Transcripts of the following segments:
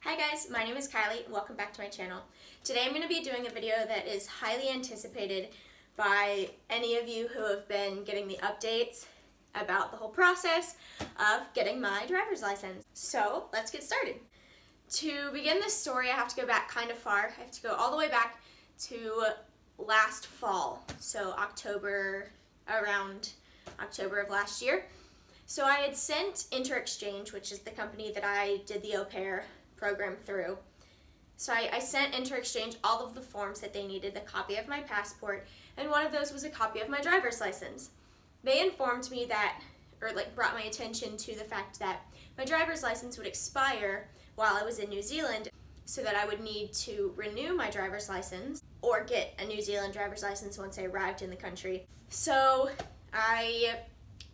Hi guys, my name is Kylie. Welcome back to my channel. Today I'm going to be doing a video that is highly anticipated by any of you who have been getting the updates about the whole process of getting my driver's license. So let's get started. To begin this story, I have to go back kind of far. I have to go all the way back to last fall, so around October of last year. So I had sent Inter-Exchange, which is the company that I did the au pair program through. So I sent Inter-Exchange all of the forms that they needed, a copy of my passport, and one of those was a copy of my driver's license. They informed me that, or brought my attention to the fact that my driver's license would expire while I was in New Zealand, so that I would need to renew my driver's license or get a New Zealand driver's license once I arrived in the country. So I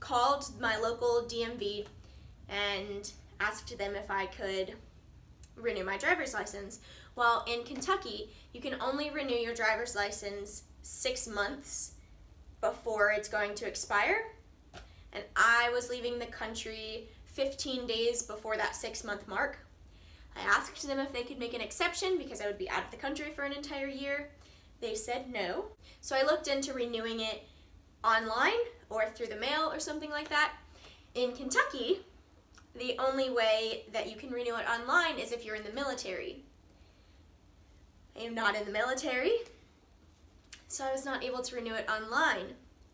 called my local DMV and asked them if I could renew my driver's license. Well, in Kentucky, you can only renew your driver's license 6 months before it's going to expire, and I was leaving the country 15 days before that 6-month mark. I asked them if they could make an exception because I would be out of the country for an entire year. They said no. So I looked into renewing it online or through the mail or something like that. In Kentucky, the only way that you can renew it online is if you're in the military. I am not in the military, so I was not able to renew it online,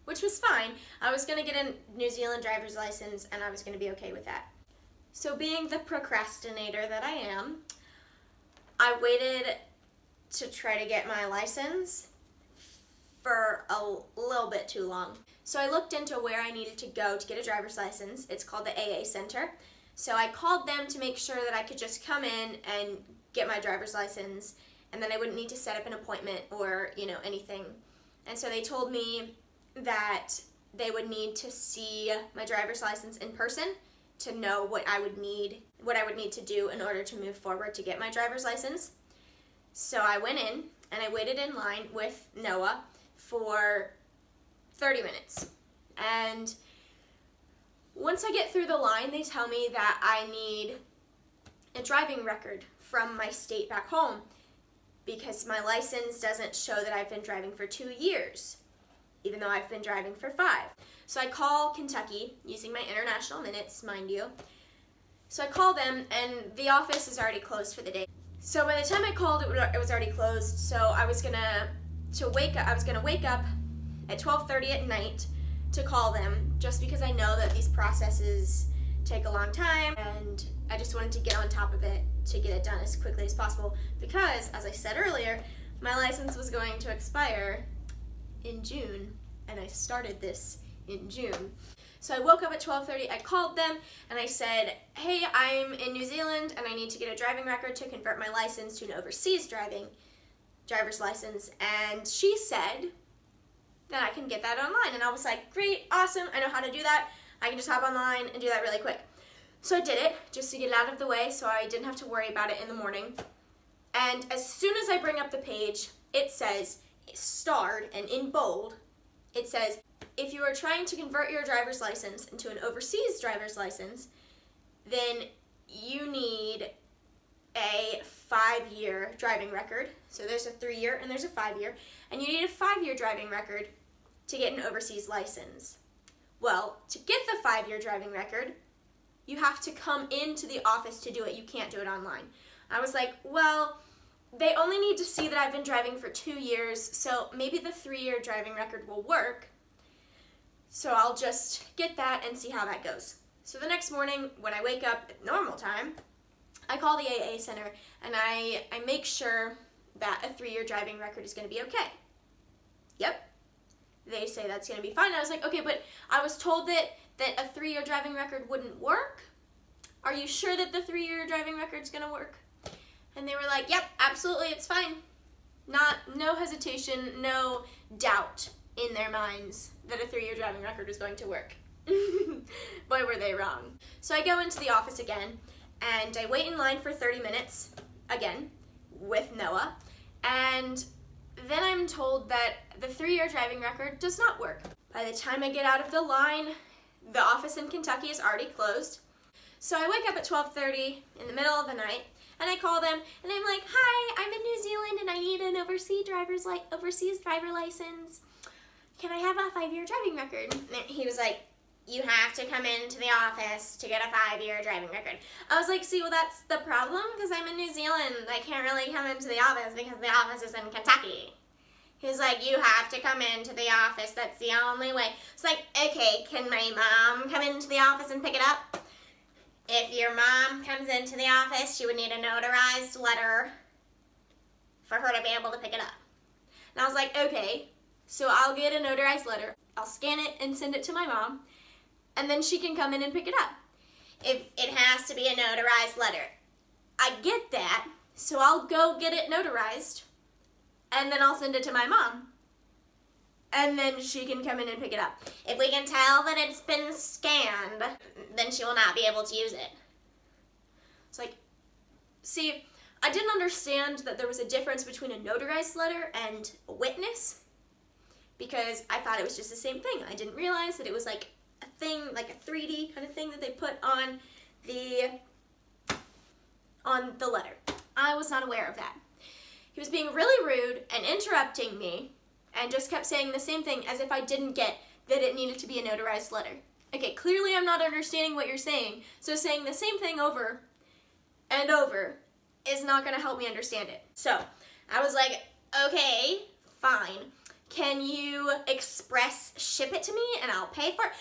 which was fine. I was going to get a New Zealand driver's license and I was going to be okay with that. So being the procrastinator that I am, I waited to try to get my license for a little bit too long. So I looked into where I needed to go to get a driver's license. It's called the AA Center. So I called them to make sure that I could just come in and get my driver's license, and then I wouldn't need to set up an appointment or, anything. And so they told me that they would need to see my driver's license in person to know what I would need to do in order to move forward to get my driver's license. So I went in and I waited in line with Noah for 30 minutes. And once I get through the line, they tell me that I need a driving record from my state back home because my license doesn't show that I've been driving for 2 years, even though I've been driving for 5. So I call Kentucky using my international minutes, mind you. So I call them and the office is already closed for the day. So by the time I called, it was already closed. So I was gonna wake up at 12:30 at night to call them, just because I know that these processes take a long time and I just wanted to get on top of it to get it done as quickly as possible, because as I said earlier, my license was going to expire in June and I started this in June. So I woke up at 12:30, I called them and I said, hey, I'm in New Zealand and I need to get a driving record to convert my license to an overseas driver's license. And she said that I can get that online. And I was like, great, awesome, I know how to do that. I can just hop online and do that really quick. So I did it just to get it out of the way so I didn't have to worry about it in the morning. And as soon as I bring up the page, it says, starred and in bold, it says, if you are trying to convert your driver's license into an overseas driver's license, then you need a 5-year driving record. So there's a 3-year and there's a 5-year, and you need a 5-year driving record to get an overseas license. Well, to get the 5-year driving record, you have to come into the office to do it. You can't do it online. I was like, well, they only need to see that I've been driving for 2 years, so maybe the 3-year driving record will work. So I'll just get that and see how that goes. So the next morning, when I wake up at normal time, I call the AA Center and I make sure that a 3-year driving record is going to be okay. Yep. They say that's going to be fine. I was like, okay, but I was told that a 3-year driving record wouldn't work. Are you sure that the 3-year driving record's going to work? And they were like, yep, absolutely, it's fine. No hesitation, no doubt in their minds that a 3-year driving record was going to work. Boy, were they wrong. So I go into the office again, and I wait in line for 30 minutes, again, with Noah, and then I'm told that the 3-year driving record does not work. By the time I get out of the line, the office in Kentucky is already closed. So I wake up at 12:30 in the middle of the night, And I call them and I'm like, hi, I'm in New Zealand and I need an overseas driver license. Can I have a 5-year driving record? And he was like, you have to come into the office to get a 5-year driving record. I was like, see, well, that's the problem because I'm in New Zealand. I can't really come into the office because the office is in Kentucky. He was like, you have to come into the office. That's the only way. It's like, okay, can my mom come into the office and pick it up? If your mom comes into the office, she would need a notarized letter for her to be able to pick it up. And I was like, okay, so I'll get a notarized letter. I'll scan it and send it to my mom, and then she can come in and pick it up. If it has to be a notarized letter, I get that, so I'll go get it notarized, and then I'll send it to my mom, and then she can come in and pick it up. If we can tell that it's been scanned, then she will not be able to use it. It's like, see, I didn't understand that there was a difference between a notarized letter and a witness, because I thought it was just the same thing. I didn't realize that it was like a thing, like a 3D kind of thing that they put on the letter. I was not aware of that. He was being really rude and interrupting me and just kept saying the same thing as if I didn't get that it needed to be a notarized letter. Okay, clearly I'm not understanding what you're saying, so saying the same thing over and over is not going to help me understand it. So I was like, okay, fine. Can you express ship it to me and I'll pay for it?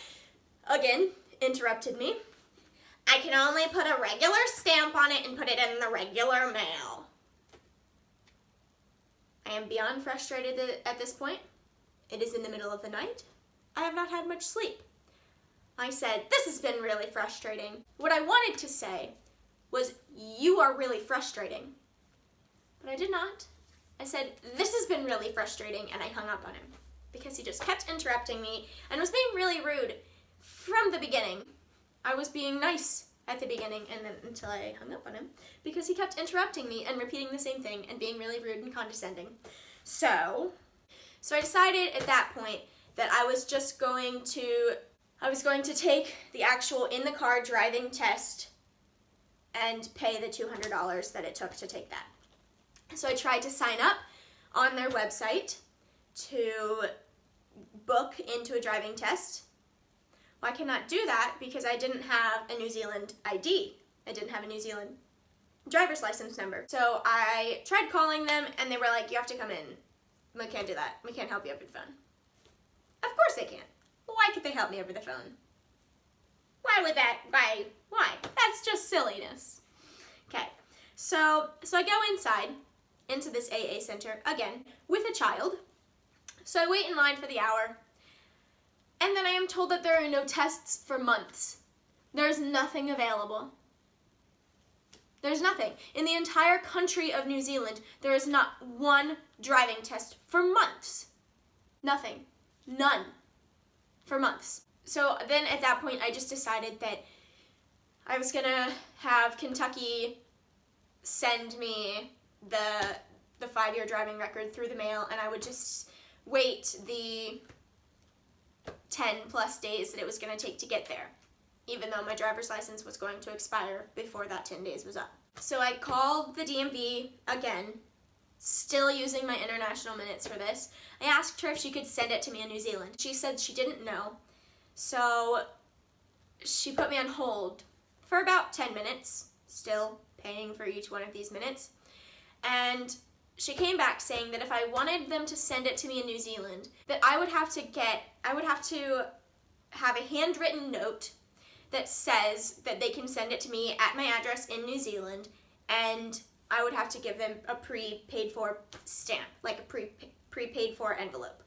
Again, interrupted me. I can only put a regular stamp on it and put it in the regular mail. I am beyond frustrated at this point. It is in the middle of the night. I have not had much sleep. I said, this has been really frustrating. What I wanted to say was, you are really frustrating. But I did not. I said, this has been really frustrating, and I hung up on him because he just kept interrupting me and was being really rude from the beginning. I was being nice at the beginning and then until I hung up on him because he kept interrupting me and repeating the same thing and being really rude and condescending. So I decided at that point that I was going to take the actual in the car driving test and pay the $200 that it took to take that. So I tried to sign up on their website to book into a driving test. Well, I cannot do that because I didn't have a New Zealand ID. I didn't have a New Zealand driver's license number. So I tried calling them and they were like, you have to come in. We can't do that. We can't help you over the phone. Of course they can't. Why could they help me over the phone? Why would that? Why? That's just silliness. Okay, so I go inside into this AA center again with a child. So I wait in line for the hour, and then I am told that there are no tests for months. There's nothing available. There's nothing. In the entire country of New Zealand, there is not one driving test for months. Nothing. None. For months. So then at that point, I just decided that I was gonna have Kentucky send me the 5-year driving record through the mail, and I would just wait the 10 plus days that it was gonna take to get there, even though my driver's license was going to expire before that 10 days was up. So I called the DMV again, still using my international minutes for this. I asked her if she could send it to me in New Zealand. She said she didn't know. So she put me on hold for about 10 minutes, still paying for each one of these minutes. And she came back saying that if I wanted them to send it to me in New Zealand, that I would have to have a handwritten note that says that they can send it to me at my address in New Zealand, and I would have to give them a prepaid for stamp, like a prepaid for envelope.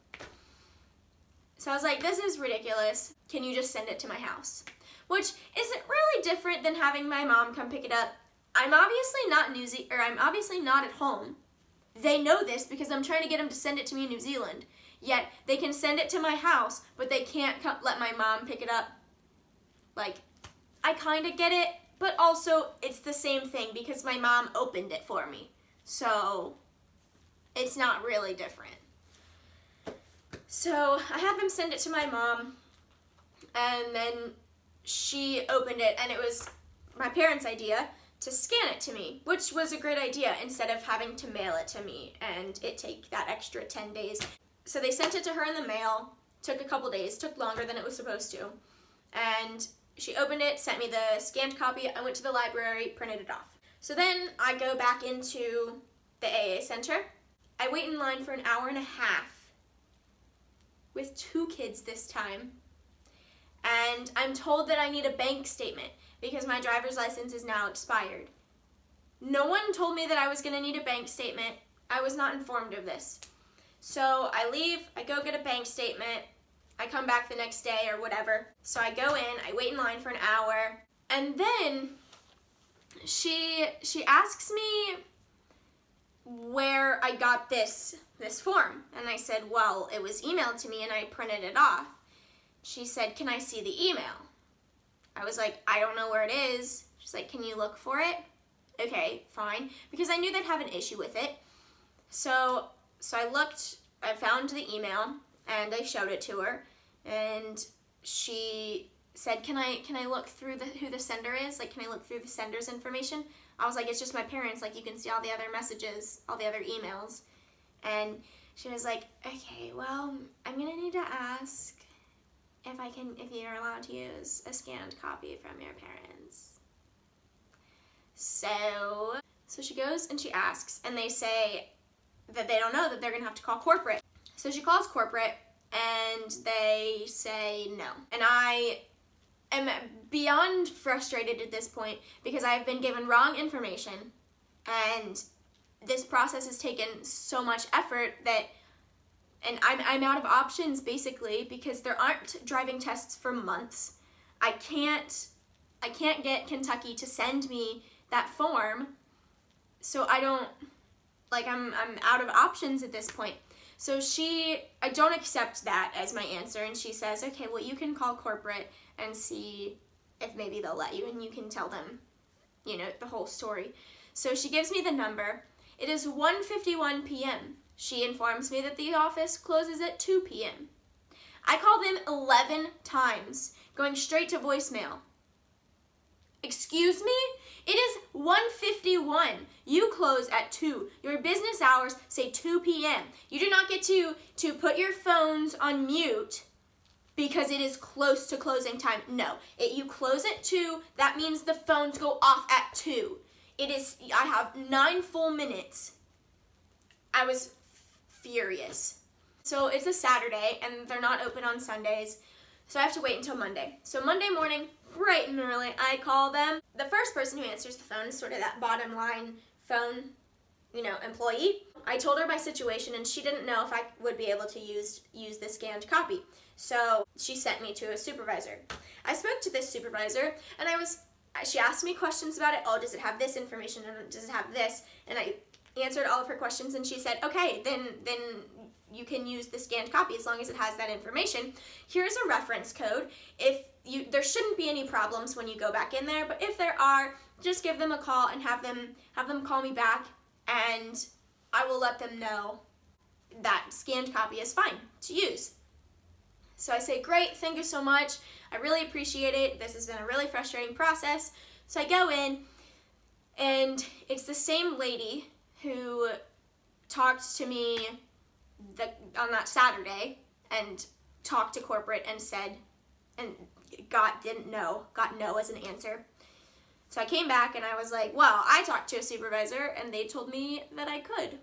So I was like, this is ridiculous. Can you just send it to my house? Which isn't really different than having my mom come pick it up. I'm obviously not at home. They know this because I'm trying to get them to send it to me in New Zealand. Yet they can send it to my house, but they can't let my mom pick it up. Like, I kind of get it, but also it's the same thing because my mom opened it for me. So it's not really different. So I had them send it to my mom, and then she opened it, and it was my parents' idea scan it to me, which was a great idea instead of having to mail it to me and it take that extra 10 days. So they sent it to her in the mail, took a couple days, took longer than it was supposed to, and she opened it, sent me the scanned copy. I went to the library, printed it off. So then I go back into the AA center. I wait in line for an hour and a half with 2 kids this time, and I'm told that I need a bank statement because my driver's license is now expired. No one told me that I was going to need a bank statement. I was not informed of this. So I leave, I go get a bank statement, I come back the next day or whatever. So I go in, I wait in line for an hour, and then she asks me where I got this form. And I said, well, it was emailed to me and I printed it off. She said, can I see the email? I was like, I don't know where it is. She's like, can you look for it? Okay, fine. Because I knew they'd have an issue with it. So I looked, I found the email, and I showed it to her, and she said, can I look through who the sender is? Like, can I look through the sender's information? I was like, it's just my parents. Like, you can see all the other messages, all the other emails. And she was like, okay, well, I'm going to need to ask if you're allowed to use a scanned copy from your parents. So she goes and she asks, and they say that they don't know, that they're going to have to call corporate. So she calls corporate, and they say no. And I am beyond frustrated at this point because I've been given wrong information, and this process has taken so much effort that, and I'm out of options basically because there aren't driving tests for months. I can't get Kentucky to send me that form, so I'm out of options at this point. So I don't accept that as my answer, and she says, okay, well, you can call corporate and see if maybe they'll let you, and you can tell them, the whole story. So she gives me the number. It is 1:51 p.m. She informs me that the office closes at 2 p.m. I call them 11 times, going straight to voicemail. Excuse me? It is 1:51. You close at 2. Your business hours say 2 p.m. You do not get to put your phones on mute because it is close to closing time. No. You close at 2. That means the phones go off at 2. I have 9 full minutes. I was furious. So it's a Saturday, and they're not open on Sundays, so I have to wait until Monday. So Monday morning, bright and early, I call them. The first person who answers the phone is sort of that bottom line phone, employee. I told her my situation, and she didn't know if I would be able to use the scanned copy. So she sent me to a supervisor. I spoke to this supervisor, and she asked me questions about it. Oh, does it have this information, and does it have this? And I answered all of her questions, and she said, okay, then you can use the scanned copy as long as it has that information. Here's a reference code. There shouldn't be any problems when you go back in there, but if there are, just give them a call and have them call me back, and I will let them know that scanned copy is fine to use. So I say, great, thank you so much. I really appreciate it. This has been a really frustrating process. So I go in, and it's the same lady who talked to me on that Saturday and talked to corporate and said, and got no as an answer. So I came back and I was like, well, I talked to a supervisor and they told me that I could.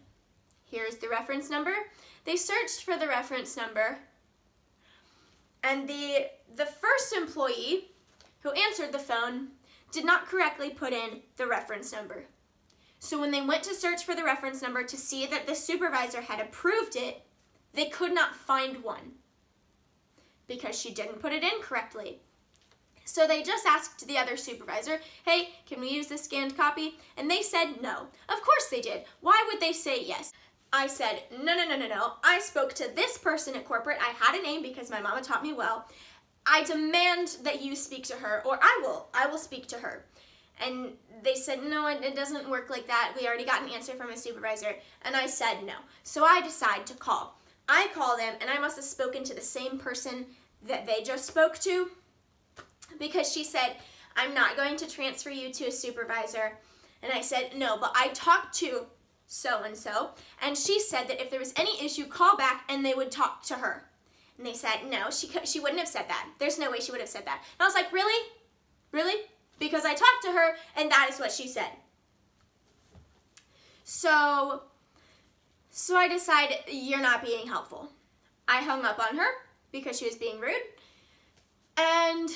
Here's the reference number. They searched for the reference number, and the first employee who answered the phone did not correctly put in the reference number. So when they went to search for the reference number to see that the supervisor had approved it, they could not find one because she didn't put it in correctly. So they just asked the other supervisor, hey, can we use this scanned copy? And they said no. Of course they did. Why would they say yes? I said, no. I spoke to this person at corporate. I had a name because my mama taught me well. I demand that you speak to her, or I will speak to her. And they said, no, it doesn't work like that. We already got an answer from a supervisor. And I said no. So I decide to call. I call them, and I must have spoken to the same person that they just spoke to, because she said, I'm not going to transfer you to a supervisor. And I said, no, but I talked to so-and-so, and she said that if there was any issue, call back and they would talk to her. And they said, no, she wouldn't have said that. There's no way she would have said that. And I was like, really? Really? Because I talked to her, and that is what she said. So I decided, you're not being helpful. I hung up on her because she was being rude, and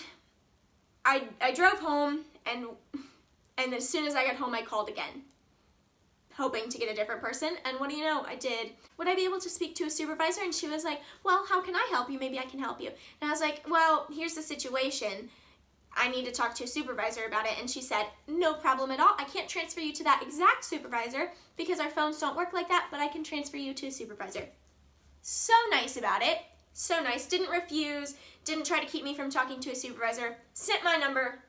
I drove home, and as soon as I got home, I called again, hoping to get a different person, and what do you know, I did. Would I be able to speak to a supervisor? And she was like, well, how can I help you? Maybe I can help you. And I was like, well, here's the situation. I need to talk to a supervisor about it. And she said, no problem at all. I can't transfer you to that exact supervisor because our phones don't work like that, but I can transfer you to a supervisor. So nice about it. So nice. Didn't refuse. Didn't try to keep me from talking to a supervisor. Sent my number,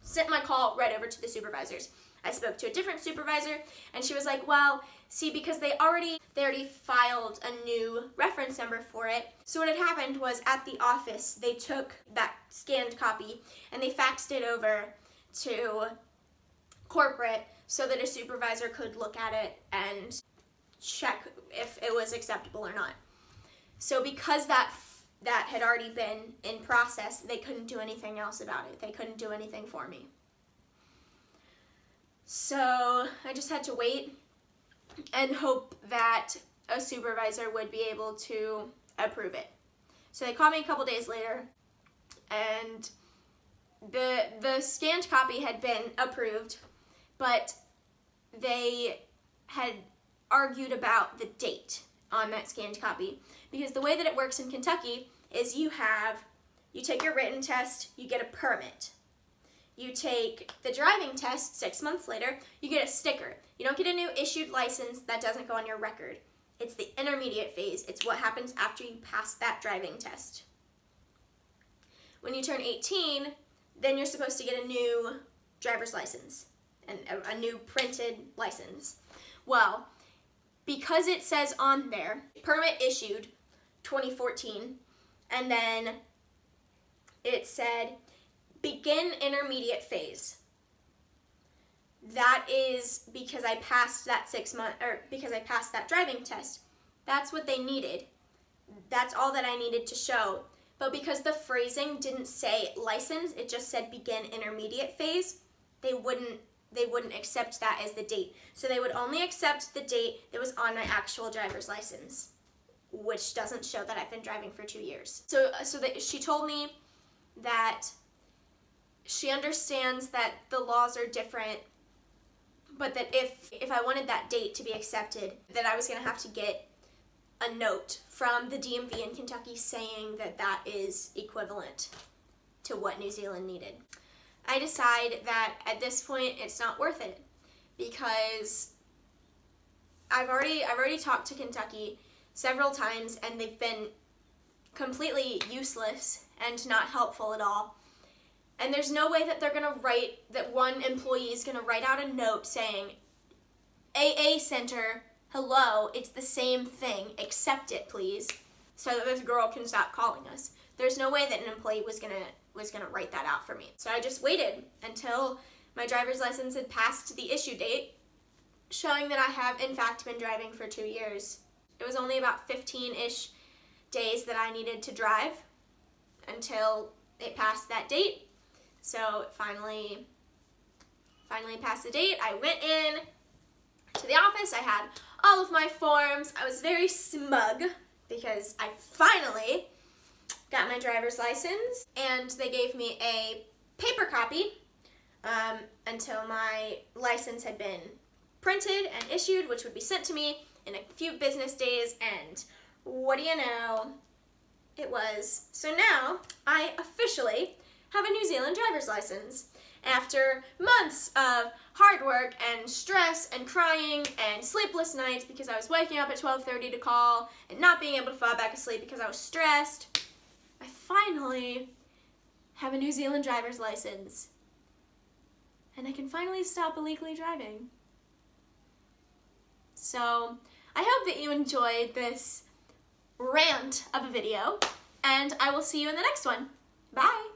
sent my call right over to the supervisors. I spoke to a different supervisor, and she was like, well, see, because they already filed a new reference number for it. So what had happened was at the office, they took that scanned copy and they faxed it over to corporate so that a supervisor could look at it and check if it was acceptable or not. So because that had already been in process, they couldn't do anything else about it. They couldn't do anything for me. So I just had to wait and hope that a supervisor would be able to approve it. So they called me a couple days later, and the scanned copy had been approved, but they had argued about the date on that scanned copy, because the way that it works in Kentucky is you take your written test, you get a permit. You take the driving test 6 months later, you get a sticker. You don't get a new issued license. That doesn't go on your record. It's the intermediate phase. It's what happens after you pass that driving test. When you turn 18, then you're supposed to get a new driver's license and a new printed license. Well, because it says on there, permit issued 2014, and then it said begin intermediate phase. That is because I passed that because I passed that driving test. That's what they needed. That's all that I needed to show. But because the phrasing didn't say license, it just said begin intermediate phase, they wouldn't accept that as the date. So they would only accept the date that was on my actual driver's license, which doesn't show that I've been driving for 2 years. So that she told me that she understands that the laws are different, but that if I wanted that date to be accepted, that I was going to have to get a note from the DMV in Kentucky saying that that is equivalent to what New Zealand needed. I decide that at this point it's not worth it, because I've already talked to Kentucky several times, and they've been completely useless and not helpful at all. And there's no way that that one employee is going to write out a note saying, AA Center, hello, it's the same thing, accept it please, so that this girl can stop calling us. There's no way that an employee was going to write that out for me. So I just waited until my driver's license had passed the issue date, showing that I have in fact been driving for 2 years. It was only about 15-ish days that I needed to drive until it passed that date. So it finally passed the date. I went in to the office. I had all of my forms. I was very smug because I finally got my driver's license, and they gave me a paper copy until my license had been printed and issued, which would be sent to me in a few business days, and what do you know, it was. So now I officially have a New Zealand driver's license. After months of hard work and stress and crying and sleepless nights because I was waking up at 12:30 to call and not being able to fall back asleep because I was stressed, I finally have a New Zealand driver's license. And I can finally stop illegally driving. So I hope that you enjoyed this rant of a video, and I will see you in the next one. Bye!